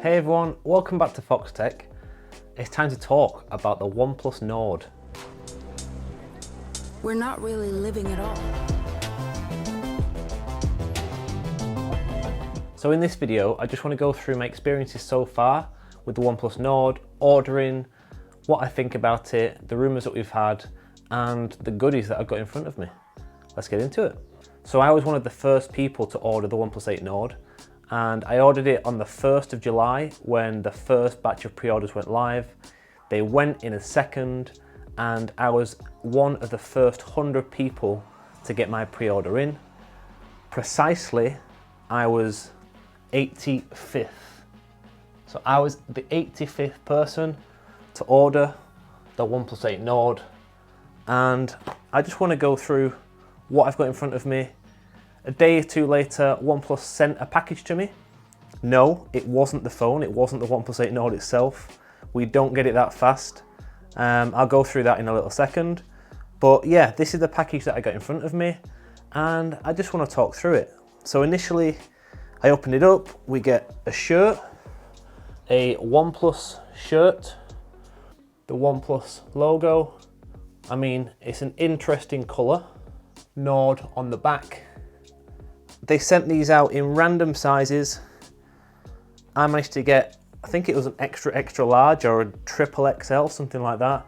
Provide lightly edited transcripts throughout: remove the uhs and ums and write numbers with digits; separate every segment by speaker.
Speaker 1: Hey everyone, welcome back to Fox Tech. It's time to talk about the OnePlus Nord.
Speaker 2: We're not really living at all.
Speaker 1: So in this video, I just want to go through my experiences so far with the OnePlus Nord, ordering, what I think about it, the rumours that we've had, and the goodies that I've got in front of me. Let's get into it. So I was one of the first people to order the OnePlus 8 Nord, and I ordered it on the 1st of July when the first batch of pre-orders went live. They went in a second, and I was one of the first 100 people to get my pre-order in. Precisely, I was 85th. So I was the 85th person to order the OnePlus 8 Nord, and I just want to go through what I've got in front of me. A day or two later, OnePlus sent a package to me. No, it wasn't the phone, it wasn't the OnePlus 8 Nord itself. We don't get it that fast. I'll go through that in a little second. But yeah, this is the package that I got in front of me, and I just want to talk through it. So initially, I opened it up, we get a shirt, a OnePlus shirt, the OnePlus logo. I mean, it's an interesting colour. Nord on the back. They sent these out in random sizes. I managed to get, I think it was an extra large or a triple XL, something like that.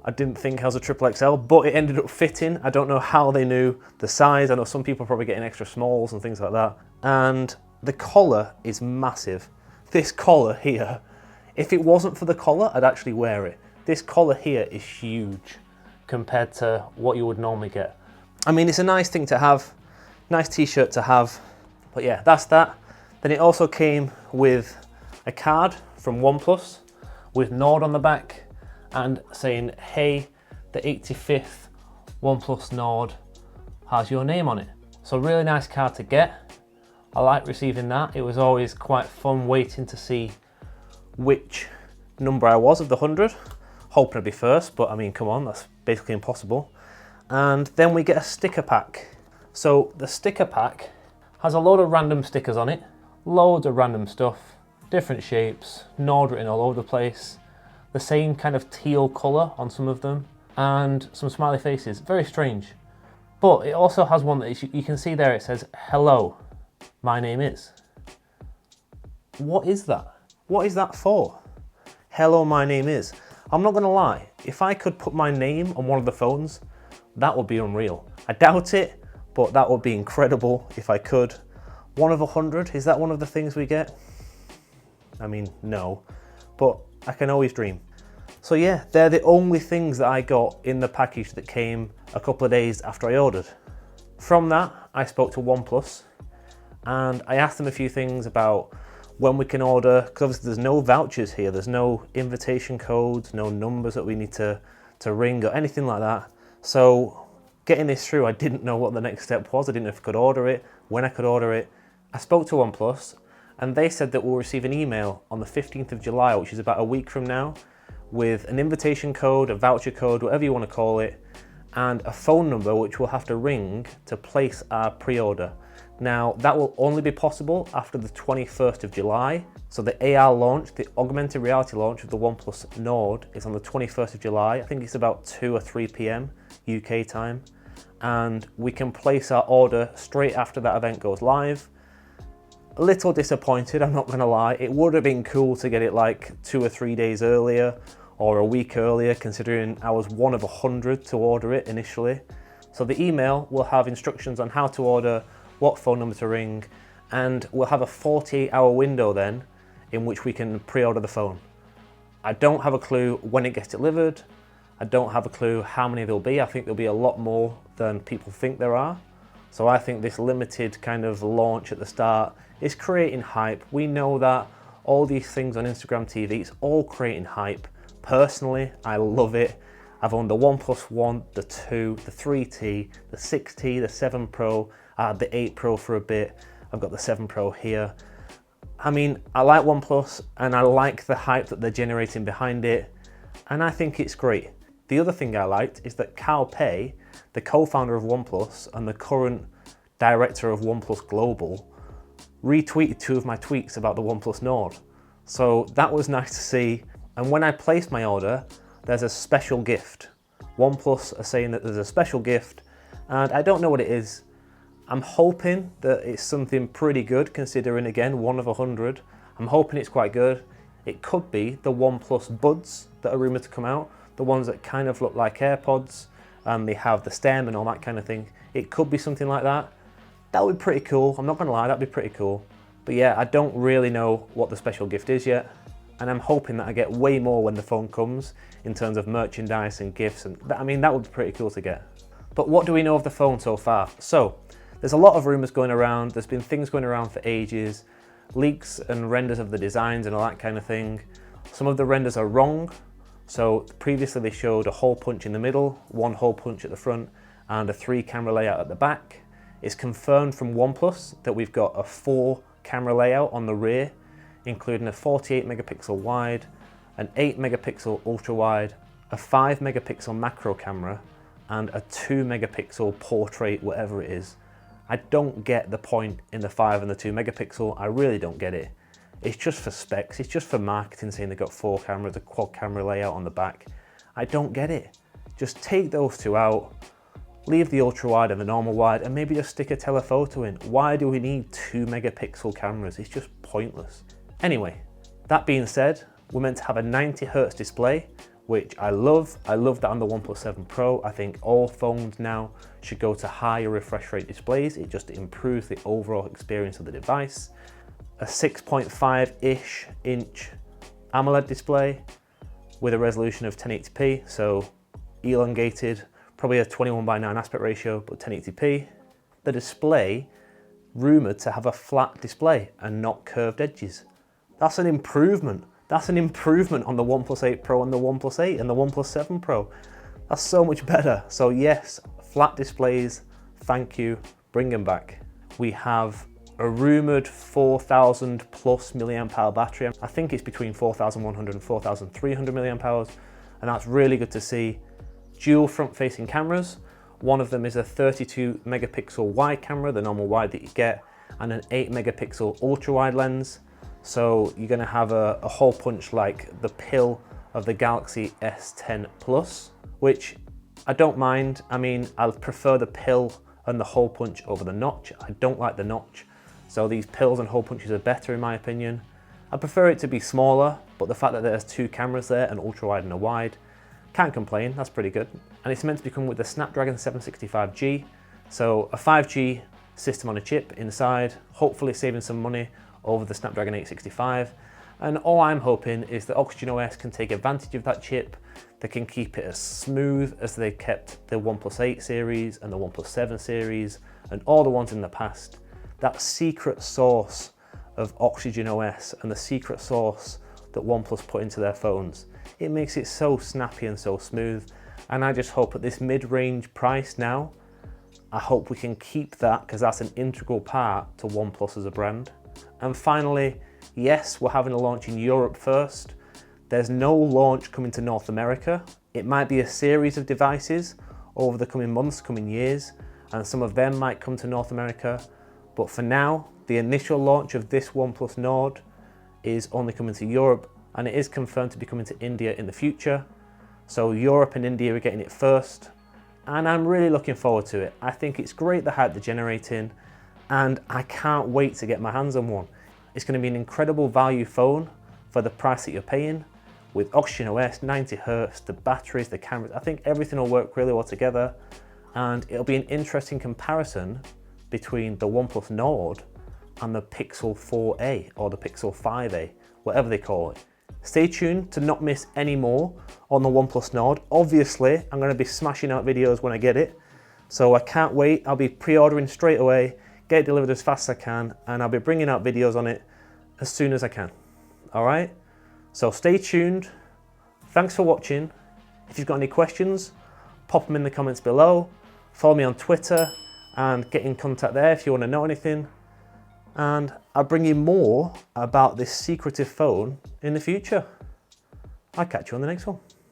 Speaker 1: I didn't think I was a triple XL, but it ended up fitting. I don't know how they knew the size. I know some people are probably getting extra smalls and things like that. And the collar is massive. This collar here, if it wasn't for the collar, I'd actually wear it. This collar here is huge compared to what you would normally get. I mean, it's a nice thing to have, nice t-shirt to have, but yeah, that's that. Then it also came with a card from OnePlus with Nord on the back and saying, hey, the 85th OnePlus Nord has your name on it. So really nice card to get. I like receiving that. It was always quite fun waiting to see which number I was of the 100. Hoping I'd be first, but I mean, come on, that's basically impossible. And then we get a sticker pack. So the sticker pack has a load of random stickers on it, loads of random stuff, different shapes, Nord written all over the place, the same kind of teal colour on some of them, and some smiley faces. Very strange. But it also has one that you can see there, it says, hello, my name is. What is that? What is that for? Hello, my name is. I'm not gonna lie, if I could put my name on one of the phones, that would be unreal. I doubt it, but that would be incredible if I could. 1 of 100, is that one of the things we get? I mean, no, but I can always dream. So yeah, they're the only things that I got in the package that came a couple of days after I ordered. From that, I spoke to OnePlus and I asked them a few things about when we can order, because obviously there's no vouchers here, there's no invitation codes, no numbers that we need to ring or anything like that. So getting this through, I didn't know what the next step was. I didn't know if I could order it, when I could order it. I spoke to OnePlus and they said that we'll receive an email on the 15th of July, which is about a week from now, with an invitation code, a voucher code, whatever you want to call it, and a phone number which we'll have to ring to place our pre-order. Now, that will only be possible after the 21st of July. So the AR launch, the augmented reality launch of the OnePlus Nord is on the 21st of July. I think it's about 2 or 3 p.m. UK time. And we can place our order straight after that event goes live. A little disappointed, I'm not gonna lie. It would have been cool to get it like 2 or 3 days earlier or a week earlier, considering I was 1 of 100 to order it initially. So the email will have instructions on how to order, what phone number to ring, and we'll have a 48-hour window then in which we can pre-order the phone. I don't have a clue when it gets delivered. I don't have a clue how many there'll be. I think there'll be a lot more than people think there are. So I think this limited kind of launch at the start is creating hype. We know that all these things on Instagram TV, it's all creating hype. Personally, I love it. I've owned the OnePlus One, the 2, the 3T, the 6T, the 7 Pro, I had the 8 Pro for a bit. I've got the 7 Pro here. I mean, I like OnePlus and I like the hype that they're generating behind it, and I think it's great. The other thing I liked is that Cal Pei, the co-founder of OnePlus and the current director of OnePlus Global, retweeted 2 of my tweets about the OnePlus Nord. So that was nice to see. And when I placed my order, there's a special gift. OnePlus are saying that there's a special gift, and I don't know what it is. I'm hoping that it's something pretty good, considering, again, 1 of 100. I'm hoping it's quite good. It could be the OnePlus Buds that are rumoured to come out, the ones that kind of look like AirPods, and they have the stem and all that kind of thing. It could be something like that. That would be pretty cool. I'm not gonna lie, that'd be pretty cool. But yeah, I don't really know what the special gift is yet, and I'm hoping that I get way more when the phone comes in terms of merchandise and gifts, and I mean, that would be pretty cool to get. But what do we know of the phone so far? So, there's a lot of rumours going around, there's been things going around for ages, leaks and renders of the designs and all that kind of thing. Some of the renders are wrong. So previously they showed a hole punch in the middle, 1 hole punch at the front, and a 3 camera layout at the back. It's confirmed from OnePlus that we've got a 4 camera layout on the rear, including a 48 megapixel wide, an 8 megapixel ultra wide, a 5 megapixel macro camera, and a 2 megapixel portrait, whatever it is. I don't get the point in the 5 and the 2 megapixel, I really don't get it. It's just for specs, it's just for marketing, saying they've got 4 cameras, a quad camera layout on the back. I don't get it. Just take those 2 out, leave the ultra wide and the normal wide, and maybe just stick a telephoto in. Why do we need 2 megapixel cameras? It's just pointless. Anyway, that being said, we're meant to have a 90 Hz display, which I love. I love that on the OnePlus 7 Pro. I think all phones now should go to higher refresh rate displays. It just improves the overall experience of the device. A 6.5-ish inch AMOLED display with a resolution of 1080p, so elongated, probably a 21:9 aspect ratio, but 1080p. The display rumoured to have a flat display and not curved edges. That's an improvement. That's an improvement on the OnePlus 8 Pro and the OnePlus 8 and the OnePlus 7 Pro. That's so much better. So yes, flat displays, thank you, bring them back. We have a rumoured 4,000 plus milliamp hour battery. I think it's between 4,100 and 4,300 milliamp hours, and that's really good to see. Dual front-facing cameras. One of them is a 32 megapixel wide camera, the normal wide that you get, and an 8 megapixel ultra wide lens. So you're going to have a hole punch like the pill of the Galaxy S10 Plus, which I don't mind. I mean, I prefer the pill and the hole punch over the notch. I don't like the notch. So these pills and hole punches are better in my opinion. I prefer it to be smaller, but the fact that there's 2 cameras there, an ultra wide and a wide, can't complain, that's pretty good. And it's meant to come with the Snapdragon 765G, so a 5G system on a chip inside, hopefully saving some money over the Snapdragon 865. And all I'm hoping is that Oxygen OS can take advantage of that chip. They can keep it as smooth as they kept the OnePlus 8 series and the OnePlus 7 series and all the ones in the past. That secret sauce of Oxygen OS and the secret sauce that OnePlus put into their phones, it makes it so snappy and so smooth. And I just hope at this mid-range price now, I hope we can keep that, because that's an integral part to OnePlus as a brand. And finally, yes, we're having a launch in Europe first. There's no launch coming to North America. It might be a series of devices over the coming months, coming years, and some of them might come to North America. But for now, the initial launch of this OnePlus Nord is only coming to Europe, and it is confirmed to be coming to India in the future. So Europe and India are getting it first, and I'm really looking forward to it. I think it's great the hype they're generating, and I can't wait to get my hands on one. It's going to be an incredible value phone for the price that you're paying, with Oxygen OS, 90 Hz, the batteries, the cameras. I think everything will work really well together, and it'll be an interesting comparison between the OnePlus Nord and the Pixel 4a or the Pixel 5a, whatever they call it. Stay tuned to not miss any more on the OnePlus Nord. Obviously, I'm going to be smashing out videos when I get it, so I can't wait. I'll be pre-ordering straight away, get it delivered as fast as I can, and I'll be bringing out videos on it as soon as I can. All right? So stay tuned. Thanks for watching. If you've got any questions, pop them in the comments below. Follow me on Twitter and get in contact there if you want to know anything. And I'll bring you more about this secretive phone in the future. I'll catch you on the next one.